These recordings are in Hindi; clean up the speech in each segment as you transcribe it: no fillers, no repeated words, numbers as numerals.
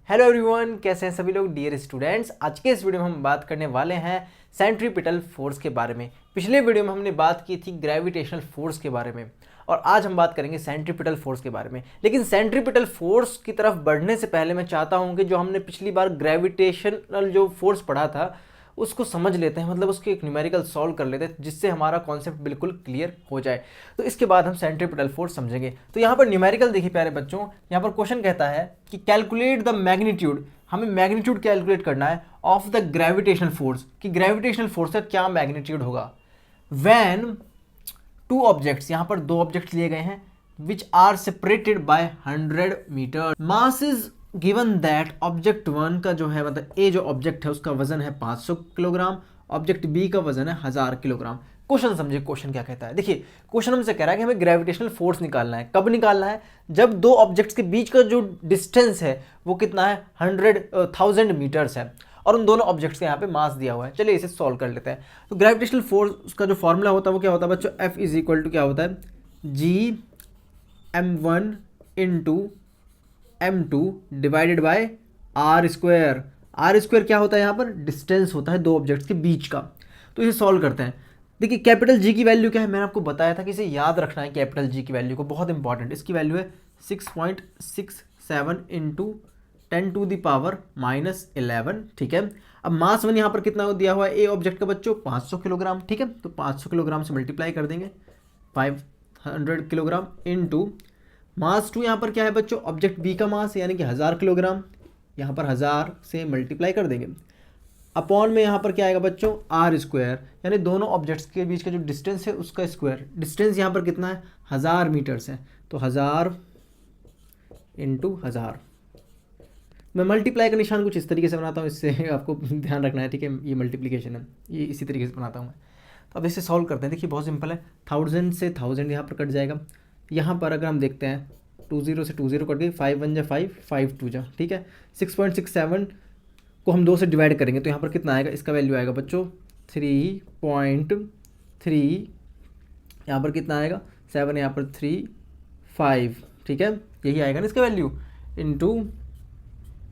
हेलो एवरीवन, कैसे हैं सभी लोग डियर स्टूडेंट्स। आज के इस वीडियो में हम बात करने वाले हैं सेंट्रीपिटल फोर्स के बारे में। पिछले वीडियो में हमने बात की थी ग्रेविटेशनल फोर्स के बारे में और आज हम बात करेंगे सेंट्रीपिटल फोर्स के बारे में। लेकिन सेंट्रीपिटल फोर्स की तरफ बढ़ने से पहले मैं चाहता हूं कि जो हमने पिछली बार ग्रेविटेशनल जो फोर्स पढ़ा था उसको समझ लेते हैं, मतलब उसके एक न्यूमेरिकल सॉल्व कर लेते हैं जिससे हमारा कॉन्सेप्ट बिल्कुल क्लियर हो जाए। तो इसके बाद हम सेंट्रीपिटल फोर्स समझेंगे। तो यहाँ पर न्यूमेरिकल देखिए प्यारे बच्चों, यहाँ पर क्वेश्चन कहता है कि कैलकुलेट द मैग्नीट्यूड, हमें मैग्नीट्यूड कैलकुलेट करना है ऑफ द ग्रेविटेशनल फोर्स, कि ग्रेविटेशनल फोर्स का क्या मैग्नीट्यूड होगा व्हेन टू ऑब्जेक्ट्स, यहाँ पर दो ऑब्जेक्ट्स लिए गए हैं, which are separated by 100 meter. Mass is given that object 1 का जो है, मतलब ए जो ऑब्जेक्ट है उसका वजन है 500 किलोग्राम, ऑब्जेक्ट बी का वजन है 1000 किलोग्राम। क्वेश्चन समझिए, क्वेश्चन क्या कहता है। देखिए क्वेश्चन हमसे कह रहा है कि हमें ग्रेविटेशनल फोर्स निकालना है। कब निकालना है? जब दो ऑब्जेक्ट्स के बीच का जो डिस्टेंस है वो कितना है, 1000 मीटर्स है और उन दोनों ऑब्जेक्ट्स के यहाँ पे मास दिया हुआ है। चलिए इसे सॉल्व कर लेते हैं। तो ग्रेविटेशनल फोर्स का जो फॉर्मूला होता है वो क्या होता है बच्चों, F इज इक्वल टू क्या होता है, Gm1 into m2 divided by R square. R square क्या होता है, यहाँ पर डिस्टेंस होता है दो ऑब्जेक्ट्स के बीच का। तो इसे सॉल्व करते हैं। देखिए कैपिटल जी की वैल्यू क्या है, मैंने आपको बताया था कि इसे याद रखना है। कैपिटल जी की वैल्यू को बहुत इंपॉर्टेंट, इसकी वैल्यू है 6.67 इंटू 10⁻11। ठीक है। अब मास वन यहाँ पर कितना दिया हुआ है ए ऑब्जेक्ट का बच्चों, 500 किलोग्राम। ठीक है, तो 500 किलोग्राम से मल्टीप्लाई कर देंगे 500 किलोग्राम इंटू मास टू यहाँ पर क्या है बच्चों, ऑब्जेक्ट बी का मास यानी कि 1000 किलोग्राम, यहाँ पर 1000 से मल्टीप्लाई कर देंगे अपॉन में यहाँ पर क्या आएगा बच्चों, आर स्क्वायर, यानी दोनों ऑब्जेक्ट्स के बीच का जो डिस्टेंस है उसका स्क्वायर। डिस्टेंस यहाँ पर कितना है, 1000 मीटर्स है, तो 1000 इंटू 1000। मैं मल्टीप्लाई का निशान कुछ इस तरीके से बनाता हूँ, इससे आपको ध्यान रखना है। ठीक है, ये मल्टीप्लिकेशन है, ये इसी तरीके से बनाता हूँ मैं। तो अब इसे सॉल्व करते हैं। देखिए बहुत सिंपल है, 1000 से 1000 यहाँ पर कट जाएगा। यहाँ पर अगर हम देखते हैं 20 से 20 कट गई, 5 1 जा 5, 5 2 जा। ठीक है, 6.67 को हम 2 से डिवाइड करेंगे तो यहाँ पर कितना आएगा, इसका वैल्यू आएगा बच्चों 3.3। यहाँ पर कितना आएगा 7, यहाँ पर 3 5। ठीक है, यही आएगा ना इसका वैल्यू, इंटू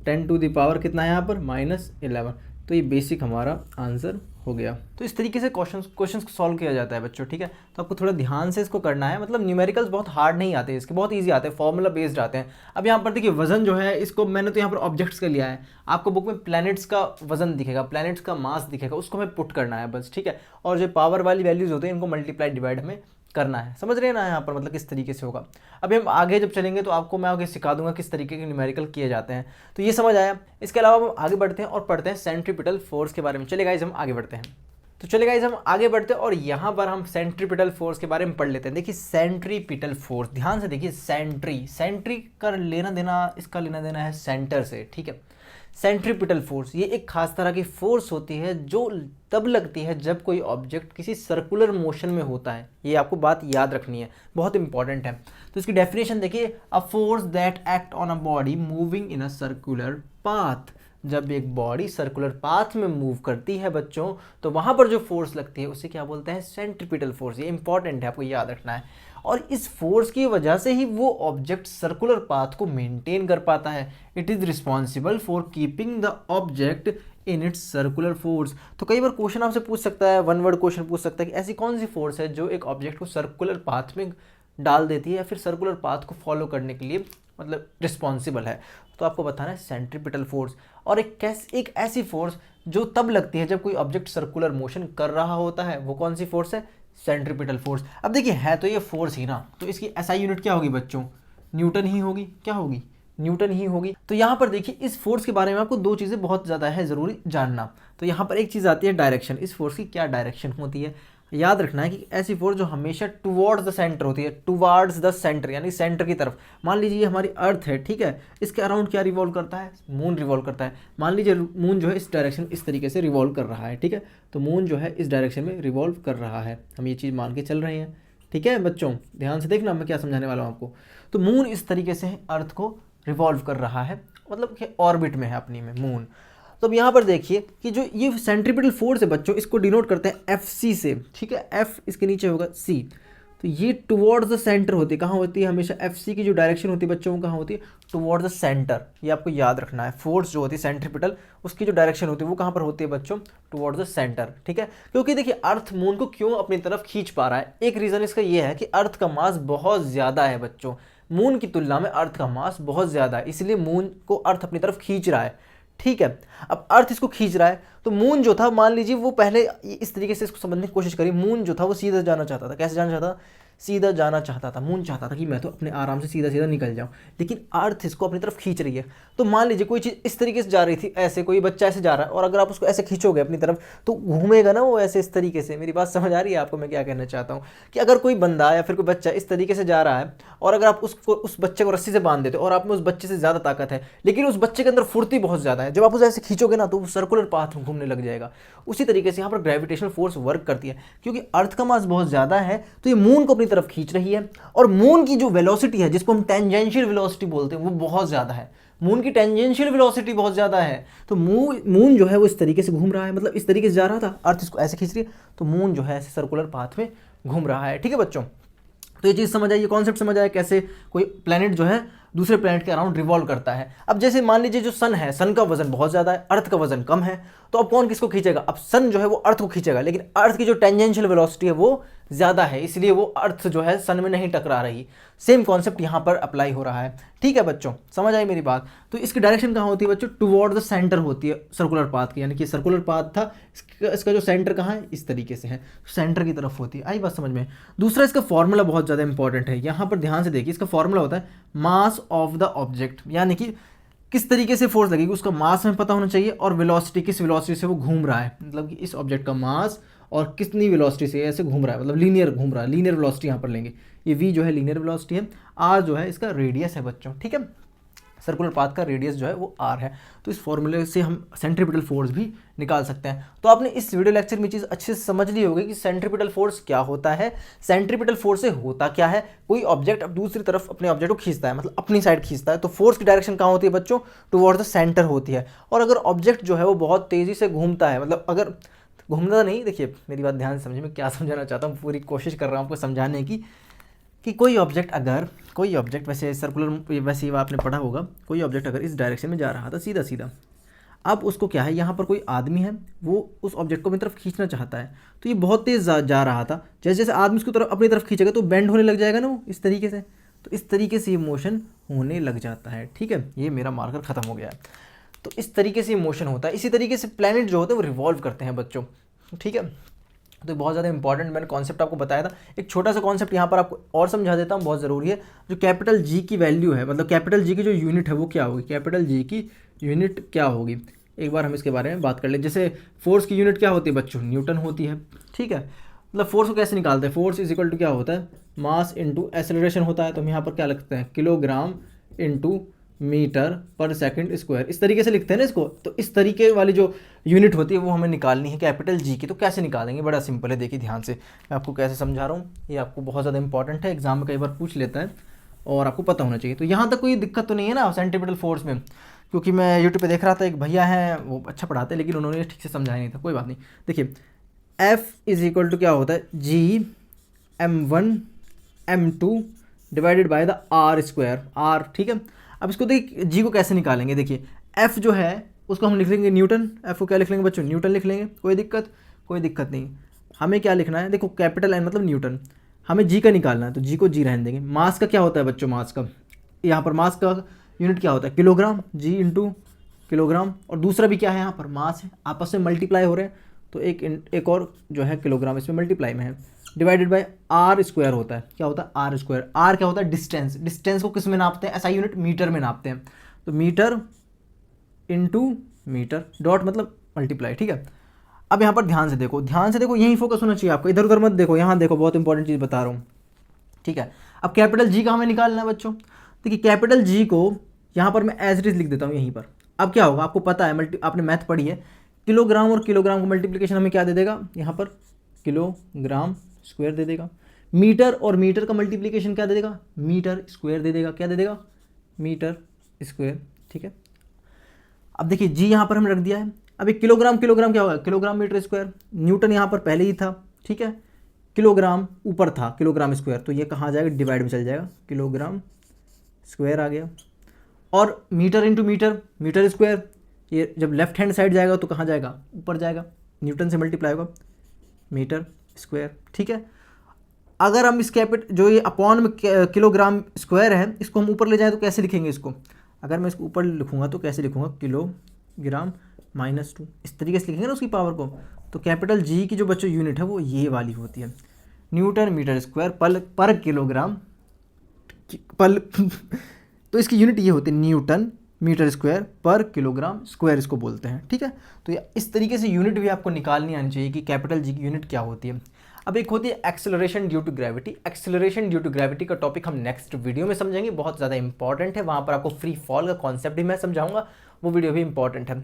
10⁻, कितना है यहाँ पर -11। तो ये बेसिक हमारा आंसर हो गया। तो इस तरीके से क्वेश्चंस को सॉल्व किया जाता है बच्चों। ठीक है, तो आपको थोड़ा ध्यान से इसको करना है, मतलब न्यूमेरिकल्स बहुत हार्ड नहीं आते, इसके बहुत इजी आते हैं, फॉर्मूला बेस्ड आते हैं। अब यहाँ पर देखिए वजन जो है, इसको मैंने तो यहाँ पर ऑब्जेक्ट्स का लिया है, आपको बुक में प्लैनेट्स का वजन दिखेगा, प्लैनेट्स का मास दिखेगा, उसको हमें पुट करना है बस। ठीक है, और जो पावर वाली वैल्यूज होते हैं इनको मल्टीप्लाई डिवाइड हमें करना है। समझ रहे हैं ना यहाँ पर, मतलब किस तरीके से होगा। अभी हम आगे जब चलेंगे तो आपको मैं आगे सिखा दूंगा किस तरीके के न्यूमेरिकल किए जाते हैं। तो ये समझ आया। इसके अलावा हम आगे बढ़ते हैं और पढ़ते हैं सेंट्रीपिटल फोर्स के बारे में। चलिए गाइस हम आगे बढ़ते हैं। तो चलिए गाइस हम आगे बढ़ते हैं और यहाँ पर हम सेंट्रीपिटल फोर्स के बारे में पढ़ लेते हैं। देखिए सेंट्रीपिटल फोर्स, ध्यान से देखिए, सेंट्री का लेना देना, इसका लेना देना है सेंटर से। ठीक है, सेंट्रीपिटल फोर्स ये एक खास तरह की फोर्स होती है जो तब लगती है जब कोई ऑब्जेक्ट किसी सर्कुलर मोशन में होता है। ये आपको बात याद रखनी है, बहुत इंपॉर्टेंट है। तो इसकी डेफिनेशन देखिए, a force that act on a body moving in a circular path. जब एक बॉडी सर्कुलर पाथ में मूव करती है बच्चों, तो वहां पर जो फोर्स लगती है उसे क्या बोलते हैं, सेंट्रीपिटल फोर्स। ये इंपॉर्टेंट है, आपको याद रखना है। और इस फोर्स की वजह से ही वो ऑब्जेक्ट सर्कुलर पाथ को मेंटेन कर पाता है। It is responsible for keeping the object in its circular force. तो कई बार क्वेश्चन आपसे पूछ सकता है, वन वर्ड क्वेश्चन पूछ सकता है कि ऐसी कौन सी फोर्स है जो एक ऑब्जेक्ट को सर्कुलर पाथ में डाल देती है या फिर सर्कुलर पाथ को फॉलो करने के लिए मतलब रिस्पॉन्सिबल है। तो आपको बताना है सेंट्रीपिटल फोर्स। और एक ऐसी फोर्स जो तब लगती है जब कोई ऑब्जेक्ट सर्कुलर मोशन कर रहा होता है, वो कौन सी फोर्स है, सेंट्रीपिटल फोर्स। अब देखिए है तो ये फोर्स ही ना, तो इसकी एसआई यूनिट क्या होगी बच्चों, न्यूटन ही होगी। क्या होगी, न्यूटन ही होगी। तो यहाँ पर देखिए इस फोर्स के बारे में आपको दो चीज़ें बहुत ज़्यादा है ज़रूरी जानना। तो यहाँ पर एक चीज़ आती है डायरेक्शन, इस फोर्स की क्या डायरेक्शन होती है। याद रखना है कि ऐसी फोर्स जो हमेशा टुवर्ड्स द सेंटर होती है, टुवर्ड्स द सेंटर यानी सेंटर की तरफ। मान लीजिए ये हमारी अर्थ है, ठीक है, इसके अराउंड क्या रिवॉल्व करता है, मून रिवॉल्व करता है। मान लीजिए मून जो है इस डायरेक्शन इस तरीके से रिवॉल्व कर रहा है। ठीक है, तो मून जो है इस डायरेक्शन में रिवॉल्व कर रहा है, हम ये चीज़ मान के चल रहे हैं। ठीक है बच्चों, ध्यान से देखना मैं क्या समझाने वाला हूँ आपको। तो मून इस तरीके से अर्थ को रिवॉल्व कर रहा है, मतलब कि ऑर्बिट में है अपनी में मून। तो अब यहाँ पर देखिए कि जो ये सेंट्रीपिटल फोर्स है बच्चों, इसको डिनोट करते हैं एफ सी से। ठीक है, एफ इसके नीचे होगा सी। तो ये टुवर्ड्स द सेंटर होती है, कहाँ होती है हमेशा, एफ सी की जो डायरेक्शन होती है बच्चों को कहाँ होती है, टुवर्ड्स द सेंटर। ये आपको याद रखना है, फोर्स जो होती है सेंट्रीपिटल उसकी जो डायरेक्शन होती है वो कहाँ पर होती है बच्चों, टुवर्ड्स द सेंटर, ठीक है। क्योंकि देखिए अर्थ मून को क्यों अपनी तरफ खींच पा रहा है, एक रीज़न इसका ये है कि अर्थ का मास बहुत ज़्यादा है बच्चों, मून की तुलना में अर्थ का मास बहुत ज़्यादा है, इसलिए मून को अर्थ अपनी तरफ खींच रहा है, ठीक है। अब अर्थ इसको खींच रहा है तो मून जो था, मान लीजिए वो पहले इस तरीके से इसको समझने की कोशिश करी, मून जो था वो सीधा जाना चाहता था, कैसे जाना चाहता था, सीधा जाना चाहता था, मून चाहता था कि मैं तो अपने आराम से सीधा सीधा निकल जाऊं, लेकिन अर्थ इसको अपनी तरफ खींच रही है। तो मान लीजिए कोई चीज़ इस तरीके से जा रही थी, ऐसे कोई बच्चा ऐसे जा रहा है और अगर आप उसको ऐसे खींचोगे अपनी तरफ तो घूमेगा ना वो ऐसे, इस तरीके से। मेरी बात समझ आ रही है आपको मैं क्या कहना चाहता हूँ, कि अगर कोई बंदा या फिर कोई बच्चा इस तरीके से जा रहा है और अगर आप उसको, उस बच्चे को रस्सी से बांध देते हो और आप में उस बच्चे से ज़्यादा ताकत है लेकिन उस बच्चे के अंदर फुर्ती बहुत ज़्यादा है, जब आप उसे ऐसे खींचोगे ना तो वो सर्कुलर पाथ में घूमने लग जाएगा। उसी तरीके से यहाँ पर ग्रेविटेशनल फोर्स वर्क करती है, क्योंकि अर्थ का मास बहुत ज़्यादा है तो ये मून को अपनी तरफ खींच रही है, और मून की जो वेलोसिटी है जिसको हम टेंजेंशियल वेलोसिटी बोलते हैं वो बहुत ज़्यादा है, मून की टेंजेंशियल वेलोसिटी बहुत ज़्यादा है। तो मून जो है वो इस तरीके से घूम रहा है, मतलब इस तरीके से जा रहा था, अर्थ इसको ऐसे खींच रही है, तो मून जो है ऐसे सर्कुलर पाथ में घूम रहा है, ठीक है बच्चों। तो ये चीज़ समझ आई, ये कॉन्सेप्ट समझ आया कैसे कोई प्लैनेट जो है दूसरे प्लैनेट के अराउंड रिवॉल्व करता है। अब जैसे मान लीजिए जो सन है, सन का वजन बहुत ज़्यादा है, अर्थ का वजन कम है, तो अब कौन किसको खींचेगा, अब सन जो है वो अर्थ को खींचेगा, लेकिन अर्थ की जो टेंजेंशियल वेलोसिटी है वो ज़्यादा है, इसलिए वो अर्थ जो है सन में नहीं टकरा रही। सेम कॉन्सेप्ट यहाँ पर अप्लाई हो रहा है, ठीक है बच्चों, समझ आई मेरी बात। तो इसकी डायरेक्शन कहाँ होती है बच्चों, टुवर्ड द सेंटर होती है सर्कुलर पाथ की, यानी कि सर्कुलर पाथ था, इसका जो सेंटर कहाँ है, इस तरीके से है, सेंटर की तरफ होती है। आई बात समझ में। दूसरा इसका फॉर्मूला बहुत ज़्यादा इंपॉर्टेंट है, यहाँ पर ध्यान से देखिए, इसका फॉर्मूला होता है मास ऑफ द ऑब्जेक्ट, यानी कि किस तरीके से फोर्स लगेगी उसका मास हमें पता होना चाहिए, और वेलोसिटी किस वेलोसिटी से वो घूम रहा है, मतलब कि इस ऑब्जेक्ट का मास और कितनी वेलोसिटी से ऐसे घूम रहा है, मतलब लीनियर घूम रहा है, लीनियर वेलोसिटी यहाँ पर लेंगे, ये v जो है लीनियर वेलोसिटी है, r जो है इसका रेडियस है बच्चों, ठीक है, सर्कुलर पाथ का रेडियस जो है वो r है। तो इस फॉर्मूले से हम सेंट्रीपिटल फोर्स भी निकाल सकते हैं। तो आपने इस वीडियो लेक्चर में चीज़ अच्छे से समझ ली होगी कि सेंट्रीपिटल फोर्स क्या होता है, सेंट्रीपिटल फोर्स से होता क्या है, कोई ऑब्जेक्ट अब दूसरी तरफ अपने ऑब्जेक्ट को खींचता है, मतलब अपनी साइड खींचता है, तो फोर्स की डायरेक्शन कहाँ होती है बच्चों, टुवर्ड्स द सेंटर होती है। और अगर ऑब्जेक्ट जो है वो बहुत तेज़ी से घूमता है, मतलब अगर घूमना नहीं, देखिए मेरी बात ध्यान से समझिए, मैं क्या समझाना चाहता हूँ, पूरी कोशिश कर रहा हूँ आपको समझाने की, कि कोई ऑब्जेक्ट वैसे सर्कुलर, वैसे ही आपने पढ़ा होगा, कोई ऑब्जेक्ट अगर इस डायरेक्शन में जा रहा था सीधा सीधा, अब उसको क्या है, यहाँ पर कोई आदमी है वो उस ऑब्जेक्ट को अपनी तरफ खींचना चाहता है, तो ये बहुत तेज़ जा रहा था, जैसे जैसे आदमी उसकी तरफ अपनी तरफ खींचेगा तो बेंड होने लग जाएगा ना वो इस तरीके से, तो इस तरीके से ये मोशन होने लग जाता है, ठीक है। ये मेरा मार्कर खत्म हो गया है, तो इस तरीके से ये मोशन होता है। इसी तरीके से प्लैनेट जो होते हैं वो रिवॉल्व करते हैं बच्चों, ठीक है। तो बहुत ज़्यादा इंपॉर्टेंट मैंने कॉन्सेप्ट आपको बताया था। एक छोटा सा कॉन्सेप्ट यहाँ पर आपको और समझा देता हूँ, बहुत ज़रूरी है। जो कैपिटल जी की वैल्यू है, मतलब कैपिटल जी की जो यूनिट है वो क्या होगी, कैपिटल जी की यूनिट क्या होगी, एक बार हम इसके बारे में बात कर लें। जैसे फोर्स की यूनिट क्या होती है बच्चों, न्यूटन होती है, ठीक है। मतलब फोर्स को कैसे निकालते हैं, फोर्स इज इक्वल टू क्या होता है, मास इंटू एक्सेलरेशन होता है, तो हम यहाँ पर क्या लिखते हैं, किलोग्राम इंटू मीटर पर सेकंड स्क्वायर, इस तरीके से लिखते हैं ना इसको। तो इस तरीके वाली जो यूनिट होती है वो हमें निकालनी है कैपिटल जी की। तो कैसे निकालेंगे, बड़ा सिंपल है, देखिए ध्यान से मैं आपको कैसे समझा रहा हूँ, ये आपको बहुत ज़्यादा इंपॉर्टेंट है, एग्जाम में कई बार पूछ लेता है और आपको पता होना चाहिए। तो यहाँ तक कोई दिक्कत तो नहीं है ना सेंट्रीपिटल फोर्स में, क्योंकि मैं यूट्यूब पर देख रहा था, एक भैया हैं वो अच्छा पढ़ाते हैं लेकिन उन्होंने ठीक से समझाया नहीं था, कोई बात नहीं। देखिए एफ इज इक्वल टू क्या होता है, G m1 m2 divided by the R square, R, ठीक है। अब इसको देखिए जी को कैसे निकालेंगे, देखिए एफ जो है उसको हम लिख लेंगे न्यूटन, एफ को क्या लिख लेंगे बच्चों, न्यूटन लिख लेंगे, कोई दिक्कत नहीं। हमें क्या लिखना है, देखो कैपिटल एन मतलब न्यूटन, हमें जी का निकालना है तो जी को जी रहने देंगे। मास का क्या होता है बच्चों, मास का यहाँ पर मास का यूनिट क्या होता है, किलोग्राम, जी इंटू किलोग्राम, और दूसरा भी क्या है यहाँ पर मास है, आपस में मल्टीप्लाई हो रहे हैं, तो एक और जो है किलोग्राम इसमें मल्टीप्लाई में है, डिवाइडेड बाय आर स्क्वायर होता है, क्या होता है आर स्क्वायर, आर क्या होता है डिस्टेंस, डिस्टेंस को किस में नापते हैं, ऐसा यूनिट मीटर में नापते हैं, तो मीटर इंटू मीटर, डॉट मतलब मल्टीप्लाई, ठीक है। अब यहाँ पर ध्यान से देखो, यहीं फोकस होना चाहिए आपको, इधर उधर मत देखो, यहाँ देखो, बहुत इंपॉर्टेंट चीज़ बता रहा हूँ, ठीक है। अब कैपिटल जी का हमें निकालना है बच्चों, देखिए कैपिटल जी को यहाँ पर मैं एज इट इज लिख देता हूँ यहीं पर। अब क्या होगा आपको पता है, आपने मैथ पढ़ी है, किलोग्राम और किलोग्राम को मल्टीप्लिकेशन हमें क्या दे देगा, यहाँ पर किलोग्राम स्क्वायर दे देगा, मीटर और मीटर का मल्टीप्लिकेशन क्या दे देगा, मीटर स्क्वायर दे देगा, क्या दे देगा, मीटर स्क्वायर, ठीक है। अब देखिए जी यहाँ पर हमने रख दिया है, अब एक किलोग्राम क्या होगा, किलोग्राम मीटर स्क्वायर, न्यूटन यहाँ पर पहले ही था, ठीक है, किलोग्राम ऊपर था, किलोग्राम स्क्वायर, तो ये कहाँ आ जाएगा, डिवाइड में चल जाएगा, किलोग्राम स्क्वायर आ गया। और metre into metre, metre square, ये जब लेफ्ट हैंड साइड जाएगा तो कहाँ जाएगा, ऊपर जाएगा, न्यूटन से मल्टीप्लाई होगा, मीटर स्क्वायर। ठीक है, अगर हम इस जो ये अपॉन में किलोग्राम स्क्वायर है, इसको हम ऊपर ले जाएं तो कैसे लिखेंगे इसको, अगर मैं इसको ऊपर लिखूंगा तो कैसे लिखूंगा, किलोग्राम -2, इस तरीके से लिखेंगे ना उसकी पावर को। तो कैपिटल जी की जो बच्चों यूनिट है वो ये वाली होती है, न्यूटन मीटर स्क्वायर पर किलोग्राम पल तो इसकी यूनिट ये होती है, न्यूटन मीटर स्क्वायर पर किलोग्राम स्क्वायर इसको बोलते हैं। ठीक है, तो इस तरीके से यूनिट भी आपको निकालनी आनी चाहिए कि कैपिटल जी की यूनिट क्या होती है। अब एक होती है acceleration due to gravity. Acceleration due to gravity का टॉपिक हम नेक्स्ट वीडियो में समझेंगे, बहुत ज़्यादा इंपॉर्टेंट है, वहाँ पर आपको फ्री फॉल का कॉन्सेप्ट भी मैं समझाऊंगा, वो वीडियो भी इंपॉर्टेंट है।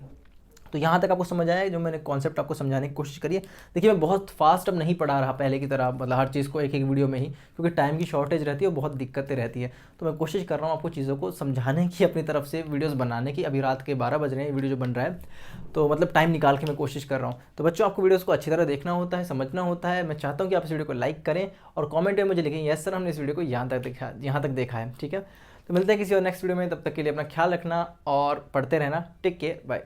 तो यहाँ तक आपको समझ आया जो मैंने कॉन्सेप्ट आपको समझाने की कोशिश करी है। देखिए मैं बहुत फास्ट अब नहीं पढ़ा रहा पहले की तरह, मतलब हर चीज़ को एक एक वीडियो में ही, क्योंकि टाइम की शॉर्टेज रहती है और बहुत दिक्कतें रहती है। तो मैं कोशिश कर रहा हूँ आपको चीज़ों को समझाने की, अपनी तरफ से वीडियोज़ बनाने की। अभी रात के 12 बज रहे हैं, वीडियो जो बन रहा है, तो मतलब टाइम निकाल के मैं कोशिश कर रहा हूँ। तो बच्चों आपको वीडियोज़ को अच्छी तरह देखना होता है, समझना होता है। मैं चाहता हूँ कि आप इस वीडियो को लाइक करें और कॉमेंट में मुझे लिखें यस सर हमने इस वीडियो को यहाँ तक देखा है। ठीक है, तो मिलते हैं किसी और नेक्स्ट वीडियो में, तब तक के लिए अपना ख्याल रखना और पढ़ते रहना। Take care, bye.